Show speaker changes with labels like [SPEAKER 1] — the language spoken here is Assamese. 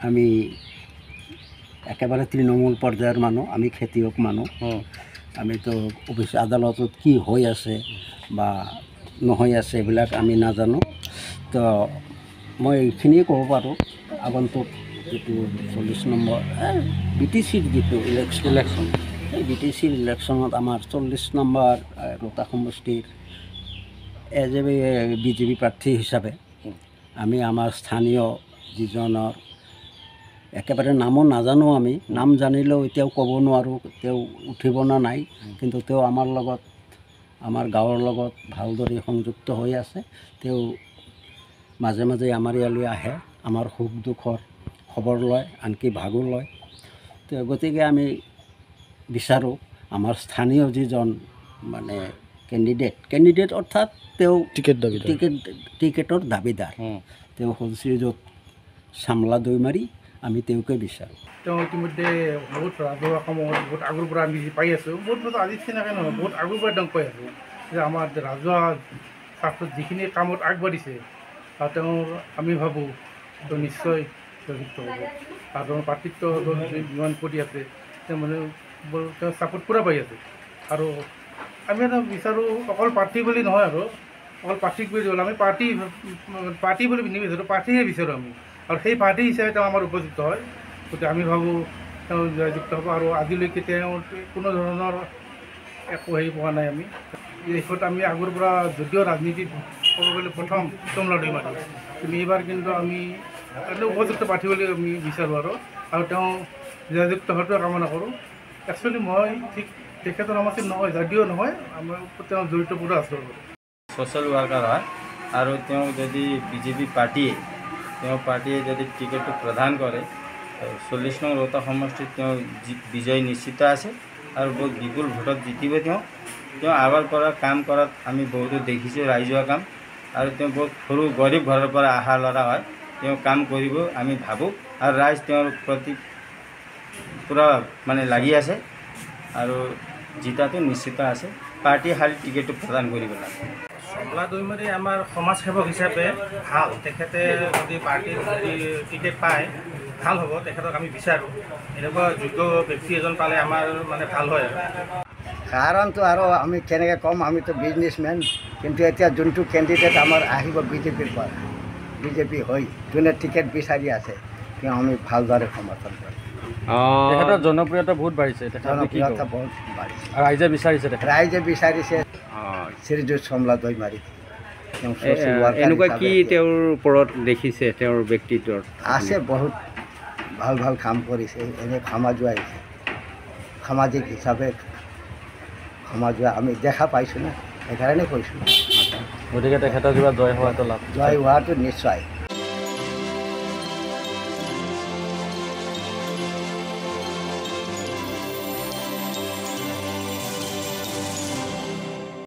[SPEAKER 1] আমি একেবাৰে তৃণমূল পৰ্যায়ৰ মানুহ, আমি খেতিয়ক মানুহ। আমিতো অফিচ আদালতত কি হৈ আছে বা নহয় আছে এইবিলাক আমি নাজানো। তো মই এইখিনিয়ে ক'ব পাৰোঁ, আগন্তুক যিটো 40 নম্বৰ BTCৰ যিটো ইলেকশ্যন এই BTCৰ ইলেকশ্যনত আমাৰ 40 নম্বৰ ৰৌতা সমষ্টিৰ এজ এ BJP প্ৰাৰ্থী হিচাপে আমি আমাৰ স্থানীয় যিজনৰ একেবাৰে নামো নাজানো, আমি নাম জানিলেও এতিয়াও ক'ব নোৱাৰোঁ তেওঁ উঠিব না নাই, কিন্তু তেওঁ আমাৰ লগত, আমাৰ গাঁৱৰ লগত ভালদৰে সংযুক্ত হৈ আছে। তেওঁ মাজে মাজে আমাৰ ইয়ালৈ আহে, আমাৰ সুখ দুখৰ খবৰ লয়, আনকি ভাগো লয়। তো গতিকে আমি বিচাৰোঁ আমাৰ স্থানীয় যিজন মানে কেণ্ডিডেট অৰ্থাৎ তেওঁ টিকেটৰ দাবীদাৰ, তেওঁ হ'ল শ্ৰীযুত চামলা দৈমাৰী। আমি তেওঁকে বিচাৰোঁ।
[SPEAKER 2] তেওঁ ইতিমধ্যে বহুত ৰাজহুৱা কামত বহুত আগৰ পৰা আমি পাই আছোঁ, বহুত আজি চিনাকি নহয়, বহুত আগৰ পৰা তেওঁক পাই আছোঁ যে আমাৰ ৰাজহুৱা স্বাৰ্থত যিখিনি কামত আগবাঢ়িছে তেওঁ আমি ভাবোঁ তেওঁ নিশ্চয় যুক্ত হ'ব। আৰু তেওঁৰ প্ৰাৰ্থিত্ব যিমান কৰি আছে তেওঁ মানে তেওঁ ছাপোৰ্ট পূৰা পাই আছে। আৰু আমি এটা বিচাৰোঁ অকল প্ৰাৰ্থী বুলি নহয়, আৰু অকল প্ৰাৰ্থীক বুলি হ'ল আমি পাৰ্টি বুলি নিবিচাৰোঁ, প্ৰাৰ্থীহে বিচাৰোঁ আমি। আৰু সেই পাৰ্টি হিচাপে তেওঁ আমাৰ উপযুক্ত হয়। গতিকে আমি ভাবোঁ তেওঁ জয়যুক্ত হ'ব। আৰু আজিলৈকে তেওঁৰ কোনো ধৰণৰ একো হেৰি পোৱা নাই। আমি দেশত আমি আগৰ পৰা যদিও ৰাজনীতিত ক'ব গ'লে প্ৰথম চামলা দৈমাৰী, কিন্তু এইবাৰ কিন্তু আমি উপযুক্ত প্ৰাৰ্থী বুলি আমি বিচাৰোঁ। আৰু তেওঁ জয়যুক্ত হোৱাটোৱে কামনা কৰোঁ। একচুৱেলি মই ঠিক তেখেতৰ নাম আছিল নহয়, যদিও নহয়, আমাৰ তেওঁ জড়িত পূৰা আছোঁ।
[SPEAKER 3] ছ'চিয়েল ৱাৰ্কাৰ হয়, আৰু তেওঁ যদি BJP পাৰ্টীয়ে যদি টিকেটটো প্ৰদান কৰে 40 নং ৰৌতা সমষ্টিত তেওঁ বিজয় নিশ্চিত আছে আৰু বহুত বিপুল ভোটত জিকিব। তেওঁ আগৰ পৰা কাম কৰাত আমি বহুতো দেখিছোঁ, ৰাইজৰ কাম। আৰু তেওঁ বহুত সৰু গৰীব ঘৰৰ পৰা অহা ল'ৰা হয়, তেওঁ কাম কৰিব আমি ভাবোঁ। আৰু ৰাইজ তেওঁৰ প্ৰতি পূৰা মানে লাগি আছে আৰু জিতাটো নিশ্চিত আছে। পাৰ্টীয়ে খালী টিকেটটো প্ৰদান কৰিব লাগে।
[SPEAKER 4] চামলা দৈমাৰী আমাৰ সমাজসেৱক হিচাপে ভাল, তেখেতে যদি পাৰ্টীৰ যদি টিকেট পায় ভাল হ'ব, তেখেতক আমি বিচাৰোঁ। এনেকুৱা যোগ্য ব্যক্তি এজন পালে আমাৰ মানে ভাল হয়।
[SPEAKER 5] কাৰণটো আৰু আমি কেনেকৈ ক'ম, আমিতো বিজনেছমেন, কিন্তু এতিয়া যোনটো কেণ্ডিডেট আমাৰ আহিব BJPৰ পৰা, BJP হৈ যোনে টিকেট বিচাৰি আছে তেওঁ আমি ভালদৰে সমৰ্থন কৰিম।
[SPEAKER 6] তেখেতৰ জনপ্ৰিয়তা বহুত বাঢ়িছে,
[SPEAKER 5] জনপ্ৰিয়তা বহুত বাঢ়িছে,
[SPEAKER 6] ৰাইজে বিচাৰিছে
[SPEAKER 5] শ্ৰীযুত চামলা দৈমাৰী।
[SPEAKER 1] এনেকুৱা কি তেওঁৰ ওপৰত দেখিছে, তেওঁৰ ব্যক্তিত্বত
[SPEAKER 5] আছে বহুত ভাল ভাল কাম কৰিছে। এনে সমাজো আহিছে, সামাজিক হিচাপে সমাজে আমি দেখা পাইছোঁ না, সেইকাৰণে কৈছোঁ।
[SPEAKER 6] গতিকে তেখেতৰ কিবা জয় হোৱাটো
[SPEAKER 5] নিশ্চয়।